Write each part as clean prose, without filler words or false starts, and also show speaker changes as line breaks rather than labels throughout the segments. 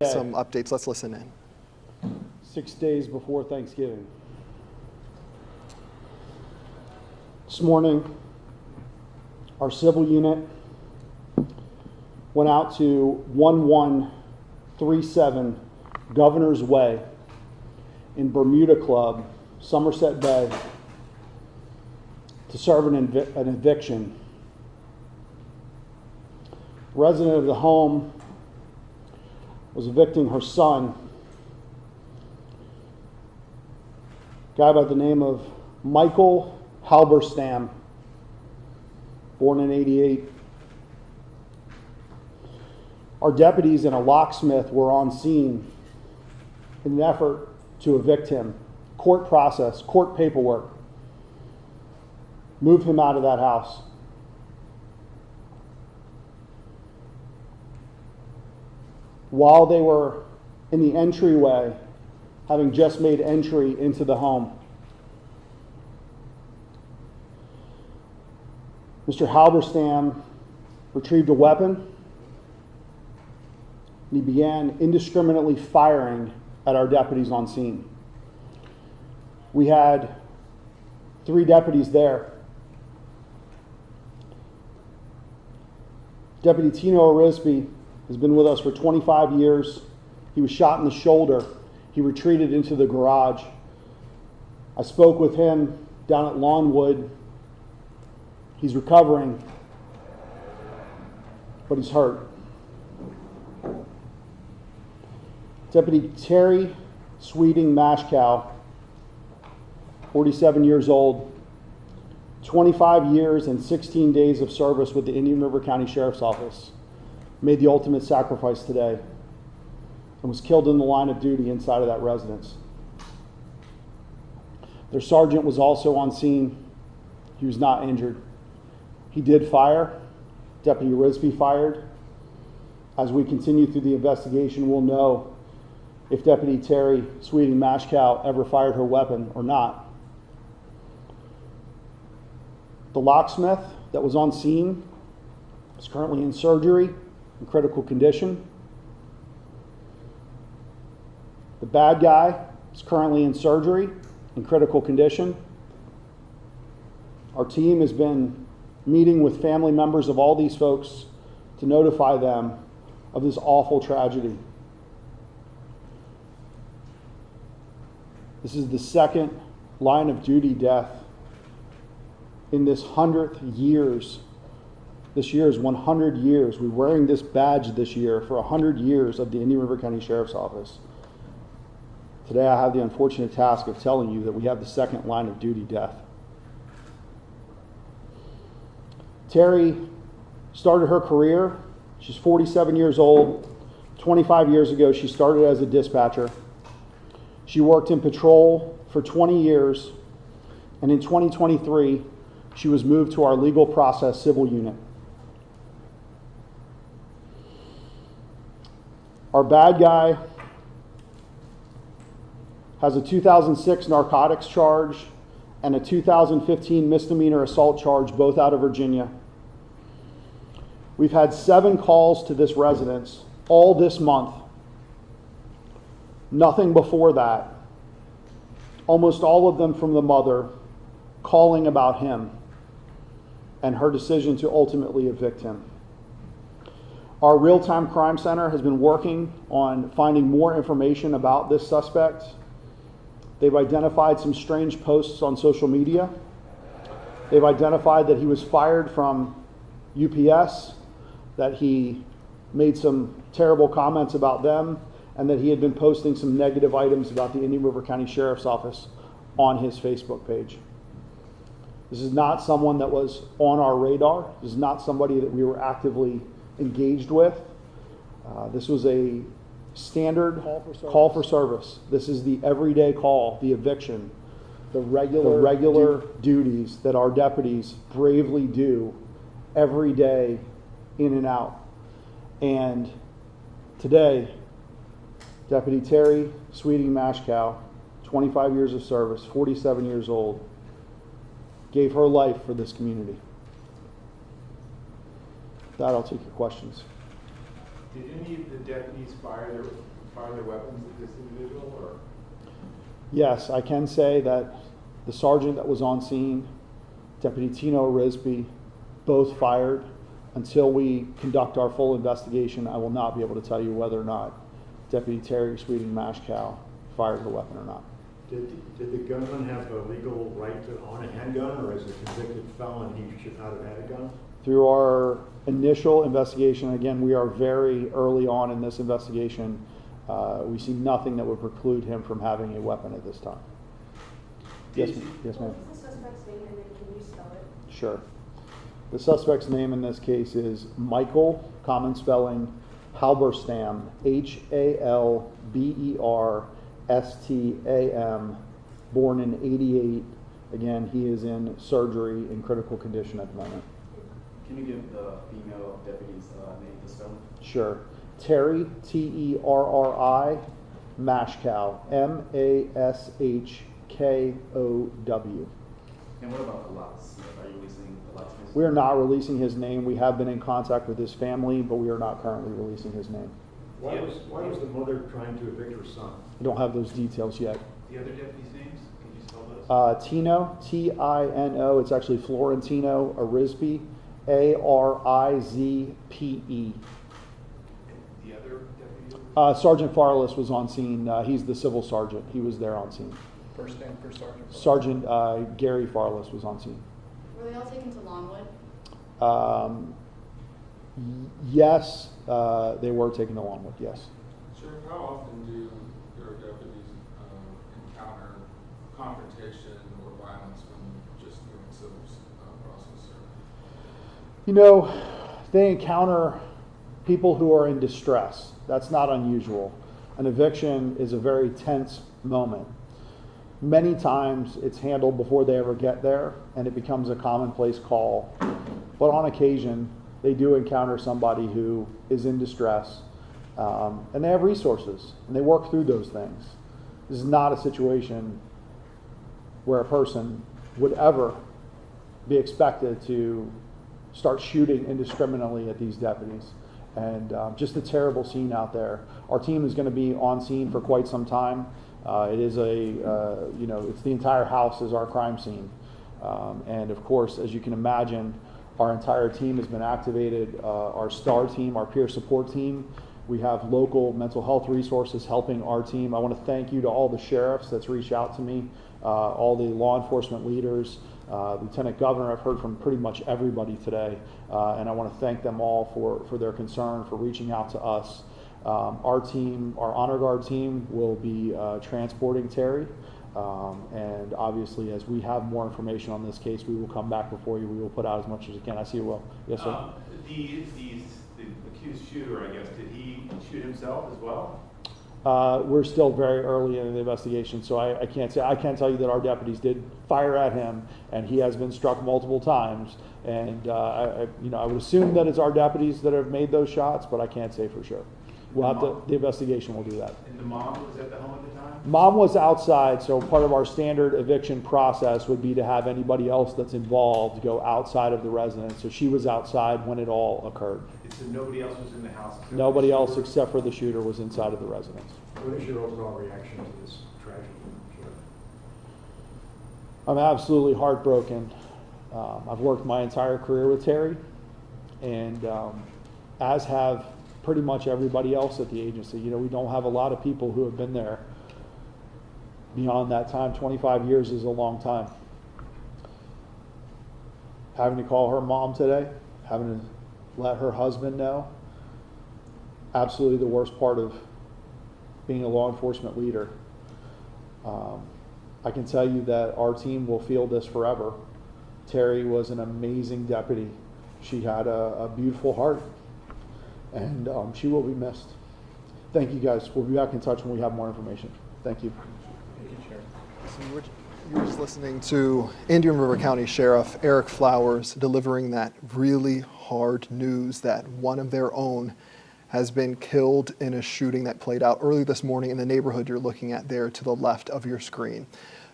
some updates. Let's listen in.
6 days before Thanksgiving. This morning, our civil unit went out to 1137 Governor's Way in Bermuda Club, Somerset Bay, to serve an eviction. The resident of the home was evicting her son, a guy by the name of Michael Halberstam, born in '88. Our deputies and a locksmith were on scene in an effort to evict him. Court process, court paperwork, move him out of that house. While they were in the entryway, having just made entry into the home, Mr. Halberstam retrieved a weapon and he began indiscriminately firing at our deputies on scene. We had 3 deputies there. Deputy Tino Arisby has been with us for 25 years. He was shot in the shoulder. He retreated into the garage. I spoke with him down at Lawnwood. He's recovering, but he's hurt. Deputy Terry Sweeting Mashkow, 47 years old, 25 years and 16 days of service with the Indian River County Sheriff's Office, made the ultimate sacrifice today and was killed in the line of duty inside of that residence. Their sergeant was also on scene. He was not injured. He did fire. Deputy Arisby fired. As we continue through the investigation, we'll know if Deputy Terry Sweeting Mashkow ever fired her weapon or not. The locksmith that was on scene is currently in surgery in critical condition. The bad guy is currently in surgery in critical condition. Our team has been meeting with family members of all these folks to notify them of this awful tragedy. This is the second line of duty death in this 100th years. This year is 100 years. We're wearing this badge this year for 100 years of the Indian River County Sheriff's Office. Today I have the unfortunate task of telling you that we have the second line of duty death. Terry started her career. She's 47 years old. 25 years ago, she started as a dispatcher. She worked in patrol for 20 years, and in 2023, she was moved to our legal process civil unit. Our bad guy has a 2006 narcotics charge and a 2015 misdemeanor assault charge, both out of Virginia. We've had 7 calls to this residence all this month. Nothing before that. Almost all of them from the mother calling about him and her decision to ultimately evict him. Our real-time crime center has been working on finding more information about this suspect. They've identified some strange posts on social media. They've identified that he was fired from UPS, that he made some terrible comments about them, and that he had been posting some negative items about the Indian River County Sheriff's Office on his Facebook page. This is not someone that was on our radar. This is not somebody that we were actively engaged with. This was a standard call for service. This is the everyday call, the eviction, the regular duties that our deputies bravely do every day in and out. And today, Deputy Terry Sweeting Mashkow, 25 years of service, 47 years old, gave her life for this community. With that, I'll take your questions.
Did any of the deputies fire their weapons at this individual, or?
Yes, I can say that the sergeant that was on scene, Deputy Tino Risby, both fired. Until we conduct our full investigation, I will not be able to tell you whether or not Deputy Terry Sweeting Mashkow fired her weapon or not.
Did the gunman have a legal right to own a handgun, or as a convicted felon, he should not have had a gun?
Through our initial investigation, again, we are very early on in this investigation, we see nothing that would preclude him from having a weapon at this time. Yes, yes, ma'am.
What's the suspect's name, and then can you spell it?
Sure. The suspect's name in this case is Michael, common spelling, Halberstam, Halberstam, born in '88. Again, he is in surgery in critical condition at the moment.
Can you give the female deputy's name to spell?
Sure. Terry, Terri, Mashkow, Mashkow.
And what about the lots? Are you releasing the lots?
We are not releasing his name. We have been in contact with his family, but we are not currently releasing his name.
Why was the mother trying to evict her son?
I don't have those details yet.
The other deputies' names? Can you spell those?
Tino, Tino, it's actually Florentino Arizpe, Arizpe.
The other deputy?
Sergeant Farless was on scene. He's the civil sergeant. He was there on scene.
First name for Sergeant.
Sergeant Gary Farless was on scene.
Were they all taken to Longwood?
Yes, they were taken to Longwood, yes.
Sheriff, how often do your deputies encounter confrontation or violence when just doing civil process service?
You know, they encounter people who are in distress. That's not unusual. An eviction is a very tense moment. Many times it's handled before they ever get there, and it becomes a commonplace call. But on occasion, they do encounter somebody who is in distress, and they have resources, and they work through those things. This is not a situation where a person would ever be expected to start shooting indiscriminately at these deputies. And just a terrible scene out there. Our team is going to be on scene for quite some time. It is it's the entire house is our crime scene. And of course, as you can imagine, our entire team has been activated. Our STAR team, our peer support team, we have local mental health resources helping our team. I want to thank you to all the sheriffs that's reached out to me, all the law enforcement leaders, Lieutenant Governor. I've heard from pretty much everybody today, and I want to thank them all for their concern, for reaching out to us. Our team, our Honor Guard team, will be transporting Terry, and obviously as we have more information on this case, we will come back before you. We will put out as much as we can. I see you will. Yes, sir.
The accused shooter, I guess, did he shoot himself as well?
We're still very early in the investigation, so I can't say. I can tell you that our deputies did fire at him, and he has been struck multiple times. And I would assume that it's our deputies that have made those shots, but I can't say for sure. We'll have to. The investigation will do that.
And the mom was at the home at the time?
Mom was outside, so part of our standard eviction process would be to have anybody else that's involved go outside of the residence. So she was outside when it all occurred.
So nobody else was in the house? except
Nobody
the
else
shooter?
except for the shooter was inside of the residence.
What is your overall reaction to this tragedy, Sheriff?
I'm absolutely heartbroken. I've worked my entire career with Terry, and as have pretty much everybody else at the agency. You know, we don't have a lot of people who have been there beyond that time. 25 years is a long time. Having to call her mom today, having to let her husband know, absolutely the worst part of being a law enforcement leader. I can tell you that our team will feel this forever. Terry was an amazing deputy. She had a beautiful heart, and she will be missed. Thank you, guys. We'll be back in touch when we have more information. Thank you.
So you were just listening to Indian River County Sheriff Eric Flowers delivering that really hard news that one of their own has been killed in a shooting that played out early this morning in the neighborhood you're looking at there to the left of your screen.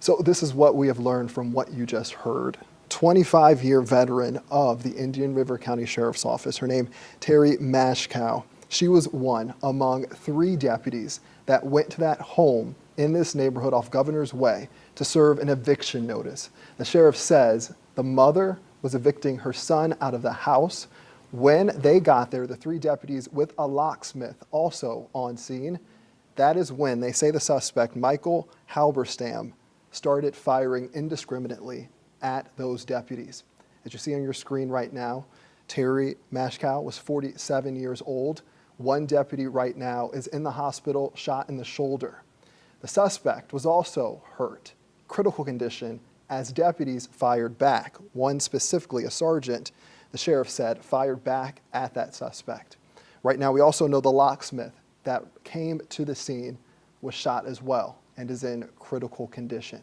So this is what we have learned from what you just heard. 25-year veteran of the Indian River County Sheriff's Office. Her name, Terri Mashkow. She was one among 3 deputies that went to that home in this neighborhood off Governor's Way to serve an eviction notice. The sheriff says the mother was evicting her son out of the house. When they got there, the 3 deputies with a locksmith also on scene, that is when they say the suspect, Michael Halberstam, started firing indiscriminately at those deputies. As you see on your screen right now, Terry Mashkow was 47 years old. One deputy right now is in the hospital, shot in the shoulder. The suspect was also hurt, critical condition, as deputies fired back. One specifically, a sergeant, the sheriff said, fired back at that suspect. Right now, we also know the locksmith that came to the scene was shot as well and is in critical condition.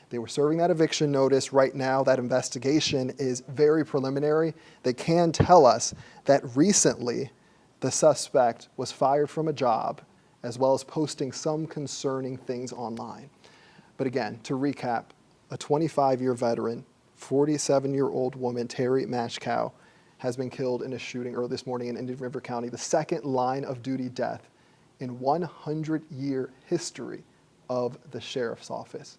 They were serving that eviction notice. Right now, that investigation is very preliminary. They can tell us that recently the suspect was fired from a job, as well as posting some concerning things online. But again, to recap, a 25-year veteran, 47-year-old woman, Terry Mashkow, has been killed in a shooting early this morning in Indian River County, the second line of duty death in 100-year history of the sheriff's office.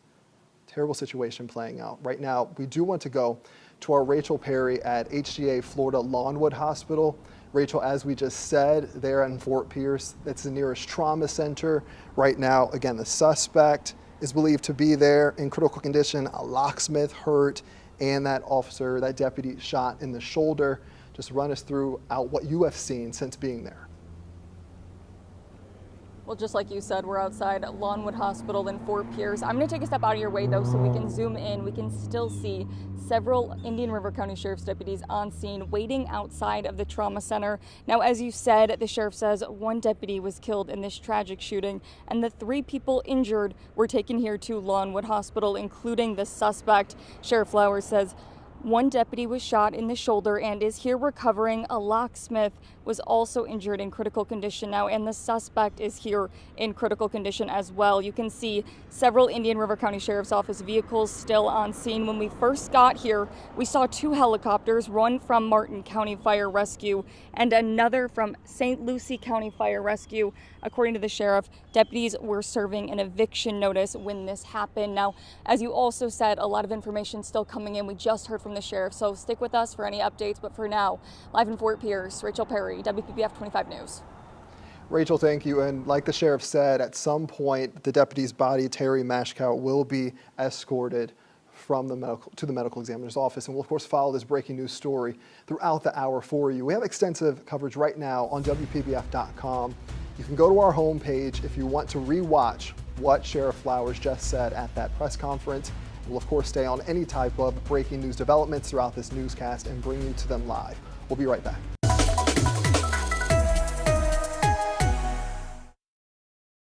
Terrible situation playing out. Right now, we do want to go to our Rachel Perry at HCA Florida Lawnwood Hospital. Rachel, as we just said, there in Fort Pierce, that's the nearest trauma center. Right now, again, the suspect is believed to be there in critical condition, a locksmith hurt, and that officer, that deputy, shot in the shoulder. Just run us through what you have seen since being there.
Well, just like you said, we're outside Lawnwood Hospital in Fort Pierce. I'm going to take a step out of your way, though, so we can zoom in. We can still see several Indian River County Sheriff's deputies on scene waiting outside of the trauma center. Now, as you said, the sheriff says 1 deputy was killed in this tragic shooting, and the 3 people injured were taken here to Lawnwood Hospital, including the suspect. Sheriff Flowers says 1 deputy was shot in the shoulder and is here recovering. A locksmith was also injured in critical condition now, and the suspect is here in critical condition as well. You can see several Indian River County Sheriff's Office vehicles still on scene. When we first got here, we saw 2 helicopters, one from Martin County Fire Rescue and another from St. Lucie County Fire Rescue. According to the sheriff, deputies were serving an eviction notice when this happened. Now, as you also said, a lot of information still coming in. We just heard from the sheriff, so stick with us for any updates. But for now, live in Fort Pierce, Rachel Perry, WPBF 25 News.
Rachel, thank you. And like the sheriff said, at some point, the deputy's body, Terry Mashkow, will be escorted from to the medical examiner's office. And we'll, of course, follow this breaking news story throughout the hour for you. We have extensive coverage right now on WPBF.com. You can go to our homepage if you want to rewatch what Sheriff Flowers just said at that press conference. We'll, of course, stay on any type of breaking news developments throughout this newscast and bring you to them live. We'll be right back.